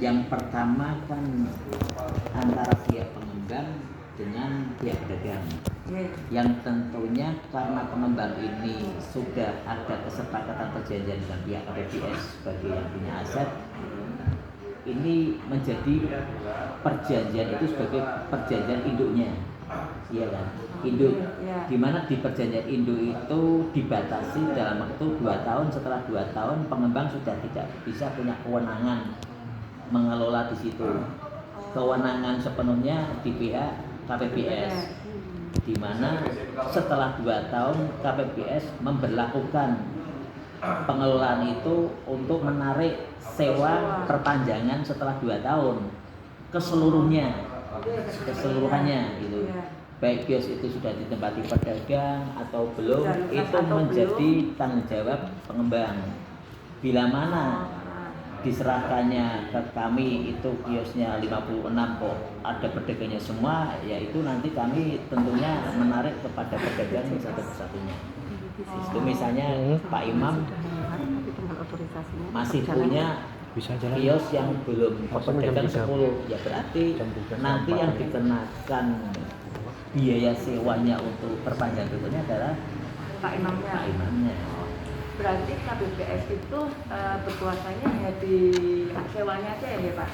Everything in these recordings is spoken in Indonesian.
Yang pertama kan antara pihak pengembang dengan pihak pedagang. Yang tentunya karena pengembang ini sudah ada kesepakatan perjanjian dengan pihak KPBS sebagai yang punya aset, ini menjadi perjanjian itu sebagai perjanjian induknya, iya kan? Induk, di mana di perjanjian induk itu dibatasi dalam waktu 2 tahun. Setelah 2 tahun pengembang sudah tidak bisa punya kewenangan mengelola di situ. Kewenangan sepenuhnya di pihak KPBS, di mana setelah 2 tahun KPBS memberlakukan pengelolaan itu untuk menarik sewa perpanjangan setelah 2 tahun keseluruhannya gitu. Baik kios itu sudah ditempati pedagang atau belum, itu menjadi tanggung jawab pengembang. Bila mana diserahkannya ke kami itu kiosnya 56 kok ada pedagangnya semua, yaitu nanti kami tentunya menarik kepada pedagang satu persatunya. Itu misalnya Pak Imam masih punya kios yang belum pedagang 10, ya berarti nanti yang dikenakan biaya sewanya untuk perpanjang berikutnya adalah Pak Imamnya. Berarti KPBS itu berkuasanya hanya di hak sewanya aja ya Pak?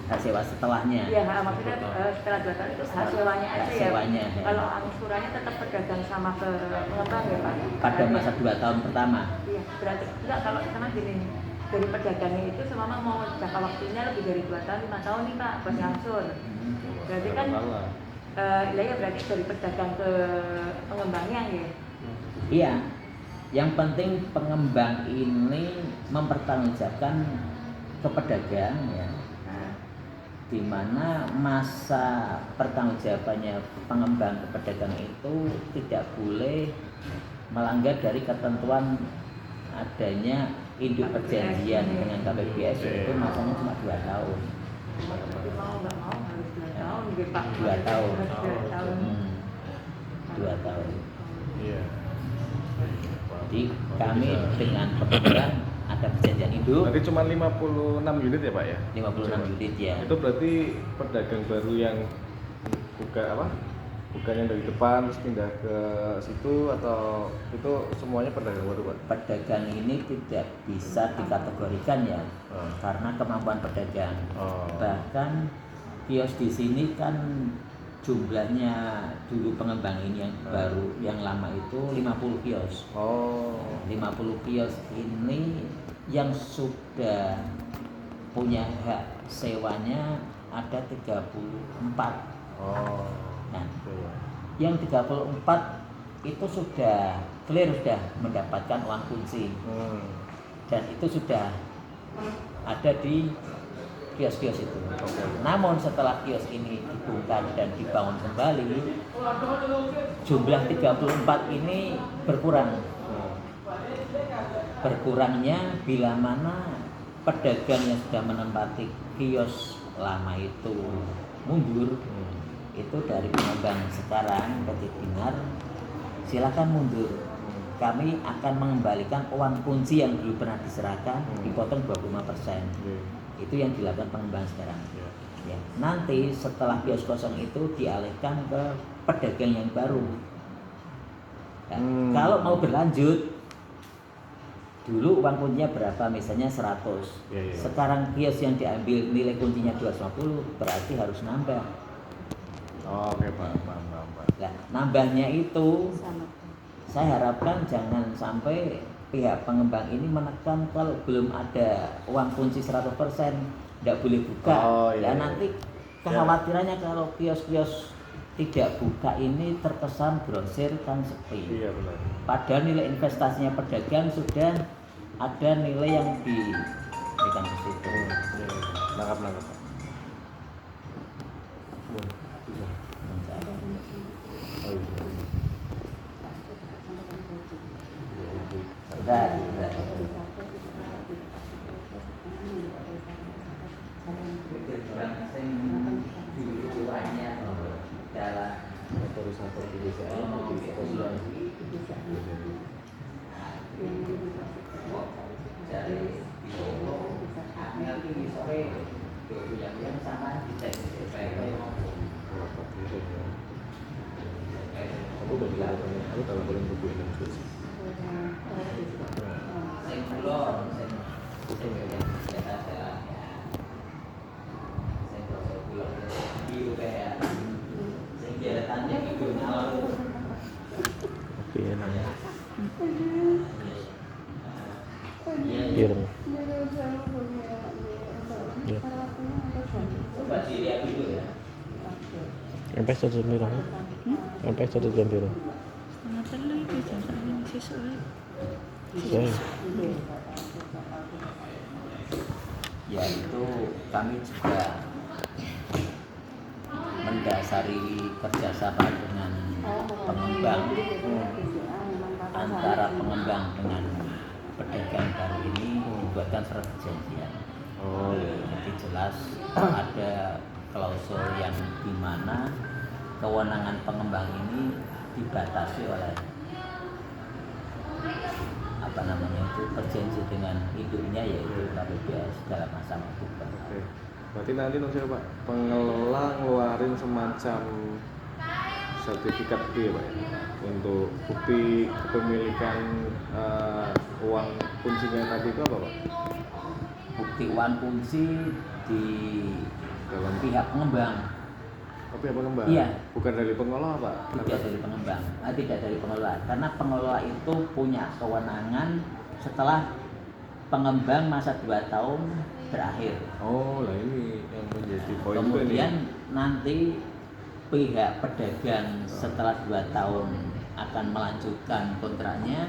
Hak sewa setelahnya. Iya, maksudnya setelah 2 tahun itu hak sewanya aja sewanya, ya. Kalau angsurannya tetap pedagang sama ke pengembang ya Pak? Pada masa 2 tahun pertama. Iya, berarti enggak kalau sama gini, dari pedagangnya itu semama mau jangka waktunya lebih dari 2 tahun, 5 tahun nih Pak, buat ngangsur. Berarti kan ya berarti dari pedagang ke pengembangnya ya? Iya. Yang penting pengembang ini mempertanggungjawabkan ke pedagang ya. Di mana masa pertanggungjawabannya pengembang ke pedagang itu tidak boleh melanggar dari ketentuan adanya induk perjanjian dengan KPBS, itu masanya cuma 2 tahun. Mau nggak mau harus 2 tahun gitu Pak. 2 tahun. 2 2 tahun. Iya. Jadi kami dengan pengembang ada perjanjian induk. Berarti cuma 56 unit ya Pak ya? 56 unit ya. Itu berarti pedagang baru yang bukan yang dari depan terus pindah ke situ, atau itu semuanya pedagang baru Pak? Pedagang ini tidak bisa dikategorikan ya, karena kemampuan pedagang. Bahkan kios di sini kan jumlahnya dulu pengembang ini yang baru, yang lama itu 50 kios. 50 kios ini yang sudah punya hak sewanya ada 34. Nah, yang 34 itu sudah clear, sudah mendapatkan uang kunci. Dan itu sudah ada di kios-kios itu. Namun setelah kios ini dibongkar dan dibangun kembali, jumlah 34 ini berkurang. Berkurangnya bila mana pedagang yang sudah menempati kios lama itu mundur, itu dari pengembang sekarang PT Binar silakan mundur. Kami akan mengembalikan uang kunci yang dulu pernah diserahkan, dipotong 25%. Itu yang dilakukan pengembang sekarang. Ya. Nanti setelah kios kosong itu dialihkan ke pedagang yang baru. Ya. Kalau mau berlanjut, dulu uang kuncinya berapa? Misalnya 100. Sekarang kios yang diambil nilai kuncinya 250, berarti harus nambah. Oke Pak, paham. Nah, nambahnya itu saya harapkan jangan sampai pihak pengembang ini menekan kalau belum ada uang kunci 100% tidak boleh buka. Nanti kekhawatirannya kalau kios-kios tidak buka ini terkesan grosir kan sepi. Iya benar. Padahal nilai investasinya pedagang sudah ada nilai yang diberikan ke situ. Nangkap. Sudah. Motorisator di desa Dari ini sore yang sama dicek Aku udah bilang, aku tak laporin buku ini terus. sing kula sing biru kayak sing jelatannya itu ngalor. Oke, nanya. Iya. Ireng. Ya. Coba dilihat dulu ya. Sampai 1 jam biru. Sampai 1 jam biru. Setengah telu itu jam sakjane masih sore. Saya. Ya itu kami juga mendasari kerjasama dengan pengembang antara pengembang dengan pedagang baru ini dibuatkan surat perjanjian. Oh iya. Jadi jelas ada klausul yang dimana kewenangan pengembang ini dibatasi oleh apa namanya itu perjanji dengan induknya yaitu KPBS dalam masa waktu. Oke. Berarti nanti nunggu Pak, pengelola ngeluarin semacam sertifikat gitu ya Pak ya? Untuk bukti kepemilikan uang kuncinya tadi itu apa Pak? Bukti uang kunci di Dalam pihak pengembang, tapi apa pengembang? Iya. Bukan dari pengelola Pak? tidak dari pengembang, tidak dari pengelola, karena pengelola itu punya kewenangan setelah pengembang masa 2 tahun berakhir. Oh lah ini yang menjadi poin juga nih. Kemudian nanti pihak pedagang setelah 2 tahun akan melanjutkan kontraknya.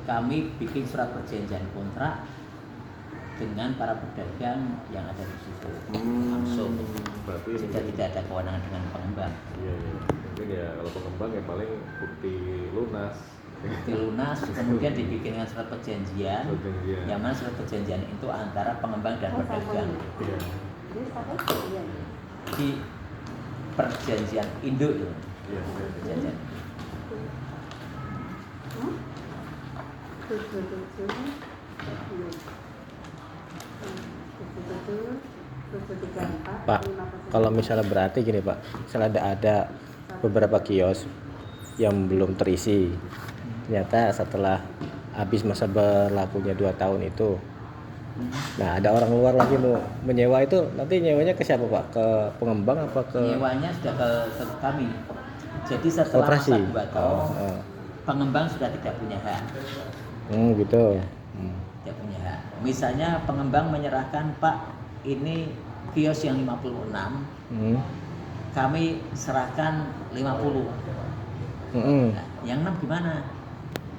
Kami bikin surat perjanjian kontrak dengan para pedagang yang ada di situ langsung. Berarti Sudah tidak ada kewenangan dengan pengembang. Iya, iya. Mungkin ya kalau pengembang ya paling bukti lunas. Bukti lunas kemudian dibikin dengan surat perjanjian. Perjanjian. Yang mana surat perjanjian itu antara pengembang dan pedagang. Iya. Di perjanjian induk itu. Iya. Perjanjian. Pak, kalau misalnya berarti gini Pak, misalnya ada beberapa kios yang belum terisi, ternyata setelah habis masa berlakunya 2 tahun itu, nah ada orang luar lagi mau menyewa itu, nanti nyewanya ke siapa Pak? Ke pengembang apa ke Nyewanya sudah ke kami. Jadi setelah operasi? masa 2 tahun, pengembang sudah tidak punya hak. Gitu. Tidak punya hak. Misalnya pengembang menyerahkan, Pak, ini kios yang 56, kami serahkan 50. Nah, yang 6 gimana?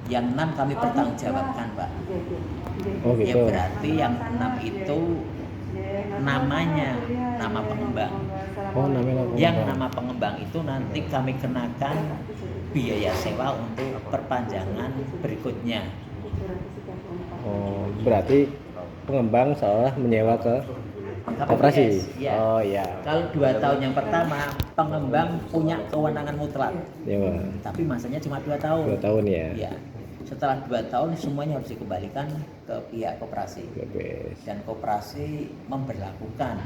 Yang 6 kami pertanggungjawabkan, Pak. Oh Ya gitu. berarti yang 6 itu namanya nama pengembang. Oh namanya Yang nama pengembang itu nanti kami kenakan biaya sewa untuk perpanjangan berikutnya. Oh berarti pengembang seolah menyewa ke operasi. Ya. Oh iya. Kalau 2 tahun yang pertama pengembang punya kewenangan mutlak, Nyewa. tapi masanya cuma 2 tahun. 2 tahun ya. Ya. Setelah 2 tahun semuanya harus dikembalikan ke pihak koperasi. BPS. Dan koperasi memberlakukan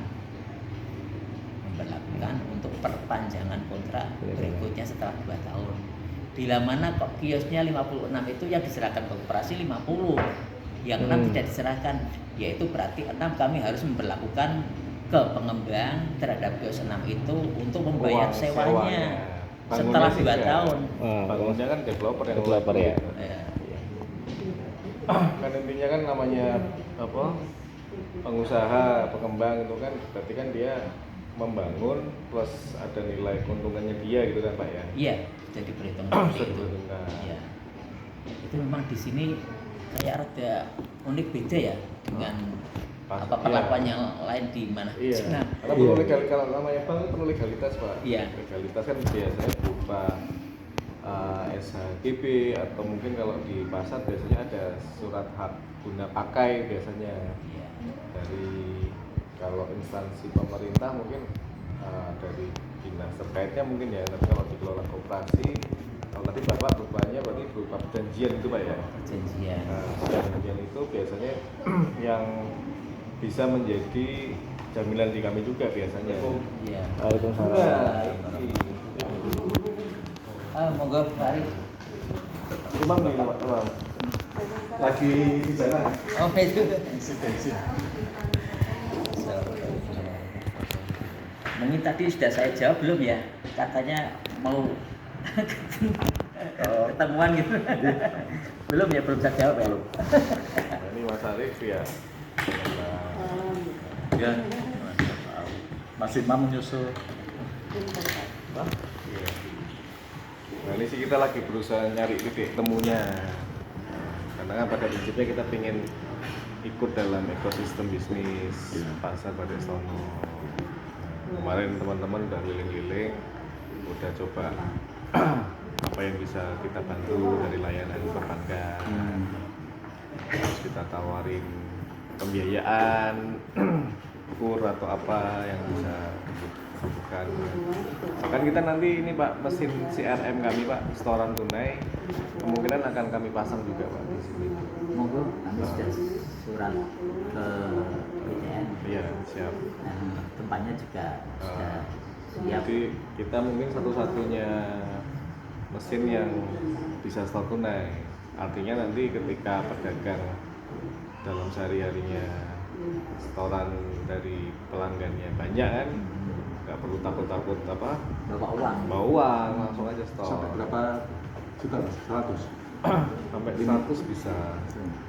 untuk perpanjangan kontrak berikutnya setelah 2 tahun. Bila mana kok kiosnya 56 itu yang diserahkan ke koperasi 50, yang 6 tidak diserahkan, yaitu berarti 6 kami harus memperlakukan ke pengembang terhadap kios 6 itu untuk membayar Uang sewanya sewanya. setelah Bangunnya 2 sih tahun. Bangunnya kan developer yang Developer ya. Ya. Kan intinya kan namanya apa? Pengusaha, pengembang itu kan berarti kan dia membangun plus ada nilai keuntungannya dia gitu kan Pak ya. Iya, jadi berhitung seperti itu. Nah, Iya. Itu memang di sini kayak rada unik beda ya dengan apa perlakuan yang lain di mana. Iya. Nah, Karena perlu legalitas, kalau namanya bank perlu legalitas Pak. Iya. Legalitas kan biasanya berupa SHGB atau mungkin kalau di pasar biasanya ada surat hak guna pakai biasanya iya. dari kalau instansi pemerintah mungkin dari dinas terkaitnya mungkin ya, tapi kalau dikelola koperasi, kalau tadi Bapak rupanya berarti berupa perjanjian itu Pak ya. Perjanjian. Nah, perjanjian itu biasanya yang bisa menjadi jaminan di kami juga biasanya. Iya. Waalaikumsalam. Monggo Pak Arif. Imam nih Pak, Imam. Lagi di sana. Oh itu. Mungkin tadi sudah saya jawab belum ya? Katanya mau ketemuan gitu. Belum ya, belum saya jawab ya. Nah, ini Mas Arif ya. Ya, Mas Imam menyusul. Iya. Nah ini sih kita lagi berusaha nyari titik temunya. Karena kan pada prinsipnya kita pengen ikut dalam ekosistem bisnis pasar pada Sono. Kemarin teman-teman udah keliling-keliling, udah coba apa yang bisa kita bantu dari layanan perbankan. Terus kita tawarin pembiayaan, kur atau apa yang bisa dibutuhkan. Bahkan kita nanti ini Pak, mesin CRM kami Pak, setoran tunai, kemungkinan akan kami pasang juga Pak di sini. Monggo, kami sudah surat ke BCN Iya, siap. dan tempatnya juga sudah siap. Jadi kita mungkin satu-satunya mesin yang bisa setor tunai. Artinya nanti ketika pedagang dalam sehari-harinya setoran dari pelanggannya banyak kan, nggak perlu takut-takut apa Bawa uang. bawa uang, langsung aja setor. Sampai berapa juta Mas? 100. Sampai 100 bisa.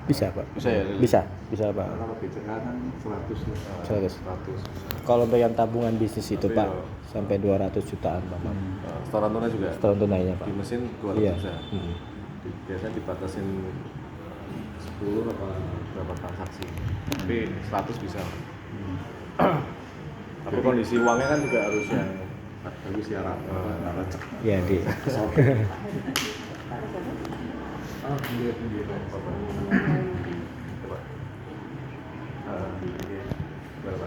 Bisa Pak. Bisa ya, Lili? Bisa Pak. Kalau BCA kan 100 ya. 100. 100 bisa. Kalau untuk yang tabungan bisnis itu Tapi Pak ya- sampai 200 jutaan Pak. Setoran tunai juga. Setoran tunainya Pak. Di mesin 200 Iya. bisa. Biasanya dibatasin 10 apa berapa transaksi. Tapi 100 bisa. Tapi kondisi uangnya kan juga harus yang Tapi syarat nggak lecek. Ya di. Oh, iya. Coba. Berapa?